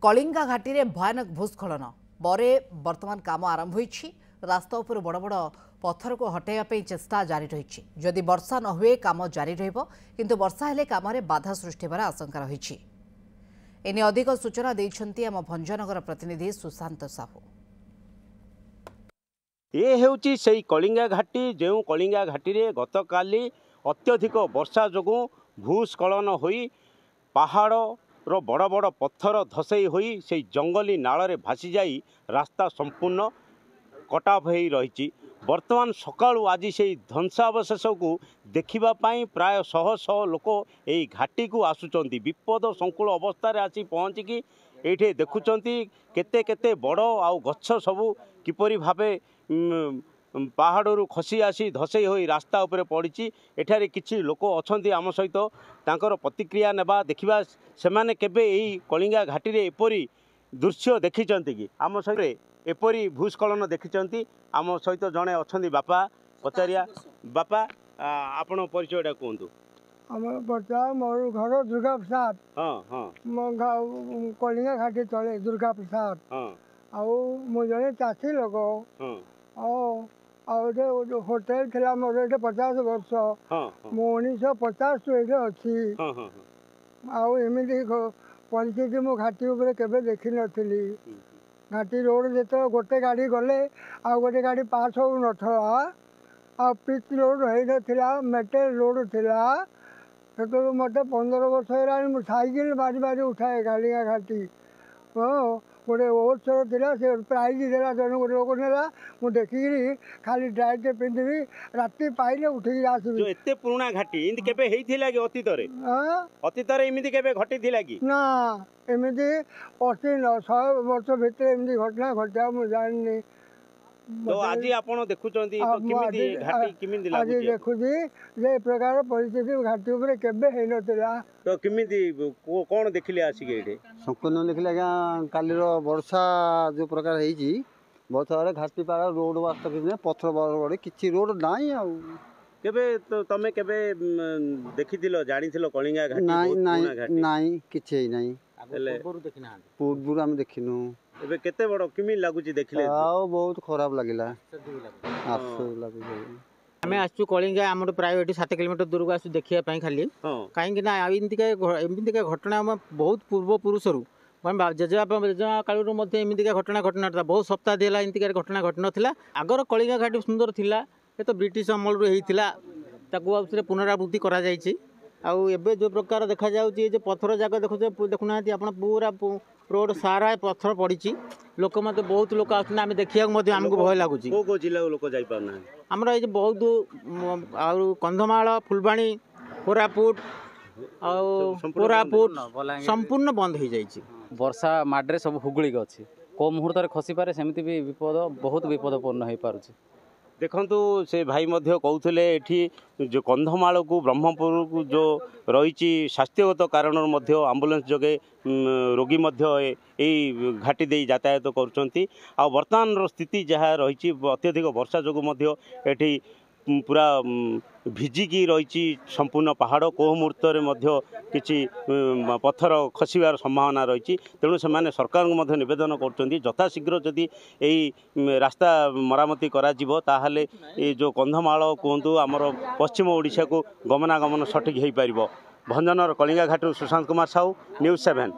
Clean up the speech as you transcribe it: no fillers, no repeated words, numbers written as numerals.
कलिंगा घाटी रे भयानक भूस्खलन बरे वर्तमान काम आरंभ होईछि। रास्ता उपर बड़ बड़ पत्थर को हटाइबा चेष्टा जारी रही। जदि वर्षा न हुए काम जारी रहिबो, किंतु वर्षा हेले काम रे बाधा सृष्टि होबार आशंका रही। एने अधिक सूचना दैछन्ती आम भंजनगर प्रतिनिधि सुशांत साहू। ये हेउची सेई कलिंगा घाटी जो कलिंगा घाटी रे गतकाली अत्यधिक वर्षा जोगु भूस्खलन होई पहाड़ रो बड़ बड़ पत्थर धसई होई से जंगली नाल रे भासी जाई रास्ता संपूर्ण कटाफ हो रही। वर्तमान सकाळु आज से ध्वंसावशेष को देखिबा पाई प्राय शह शह लोक यही घाटी को आसुचंती। विपद संकुल अवस्था आसी पहुँचिकी ये देखुचंती केते केते बड़ आउ गछ सबू किपरि भाबे पहाड़ू खसी आसी धसई हो रास्ता उपरे पड़ी। एठारे किछि लोक अछंती आम सहित तांकर प्रतिक्रिया नेबा देखिबा सेमाने केबे एही कलिंगा घाटी रे एपरी दृश्य देखिचंती कि आम सहित एपरी भूस्खलन देखिचंती। आम सहित जड़े अच्छा बापा पचारिया। बापा आपण परिचयटा कहतु। मोर घर दुर्गा प्रसाद। हाँ हाँ कलिंगा घाटी तले दुर्गा प्रसाद। हाँ आउ मु जड़े चाषी लोक। होटेल थिला मोर 50 वर्ष। मु 1950 अच्छी। आमती परिस्थिति मु घाटी उपर केबे देखी नथिली। घाटी रोड जो गोटे गाड़ी गले आ गोटे गाड़ी पास हो नथला। आ पिच रोड होता मेटेल रोड थिला। से मत 15 वर्ष है साइकिल बारी बारी उठाए कलिंगा घाटी। हाँ गोटे ओवरसर था से प्राइज देला जन गोटे लोक नेला। मुझे देखिकी खाली ड्राइटे पिंधि राति पाइले उठिक आसबि। एते पुराना घाटी इनती केबे हेइथिला कि अतीत रे इमिति केबे घटिथिला कि ना एमती 80 100 वर्ष भितर एमती घटना घटा मु जानि। तो आज आपण देखुचंती तो किमिति घाटी किमिति लागुची। आज देखुची जे प्रकार परिस्थिति घाटी ऊपर केबे हे नथिला। तो किमिति कोन देखिले आसी के एठे संपूर्ण देखिले काली रो वर्षा जो प्रकार हेजी वर्षा रे घाटी पारा रोड वास्ता कि पत्थर बड़ किछि रोड नाही आ केबे तो तमे केबे देखिथिलो जानिथिलो कलिंगा घाटी नाही नाही नाही किछि नाही पूर्व देखिना पूर्व हम देखिनु। एबे केते बड़ किमि लागुची देखिले बहुत खराब लागिला आसु लागुची। आमे आसु कलिंगा हमर प्राय 7 किलोमीटर दूर को आसु देखिया पई खाली काहेकि ना एमतिका घटना हम बहुत पूर्व पुरुषरू जेजेबापा कालू मध्य एमतिका घटना घटना था। बहुत सप्ताह दिला एमतिका घटना घटना थिला। आगर कलिंगा घाटी सुंदर थिला। ये तो ब्रिटिश अमल रू हेइथिला ताकू आउथरे पुनरावृत्ति करा जायछि। आउ एबे जो प्रकार देखा जाउछि जे पत्थर जागा देखुना आपण पूरा रोड सारा पत्थर पड़ी। लोक मत बहुत लोक आसुना आम देखिया आमको भय लगुच। को जिला लोक जाई पारना हमर ये बहुत कंधमाल फुलबाणी कोरापुट संपूर्ण बंद हो जाइए। वर्षा माड्रे सब हुगुलिक अच्छी को मुहूर्त खसी पारे सेमती भी विपद बहुत विपदपूर्ण हो पारुछि। देखंतु से भाई मध्य कहते एठी जो कंधमाल को ब्रह्मपुर को जो रही स्वास्थ्यगत कारण मध्य आंबुलांस जोगे रोगी मध्य यही घाटी दे यातायात करुँच। आ वर्तमान स्थिति जहाँ रही अत्यधिक वर्षा जोगु मध्य एठी पूरा भिजिकी रही संपूर्ण पहाड़ कोह मुहूर्त किसी पत्थर खसबार संभावना रही। तेणु से सरकार को निवेदन करशीघ्र जदि यही रास्ता मरामती करा ताहले ये जो कंधमाल कहतु आमर पश्चिम ओडिशा को गमनागमन सठिक हो पार। भंजनर कलिंगा घाटी सुशांत कुमार साहू, न्यूज़ 7।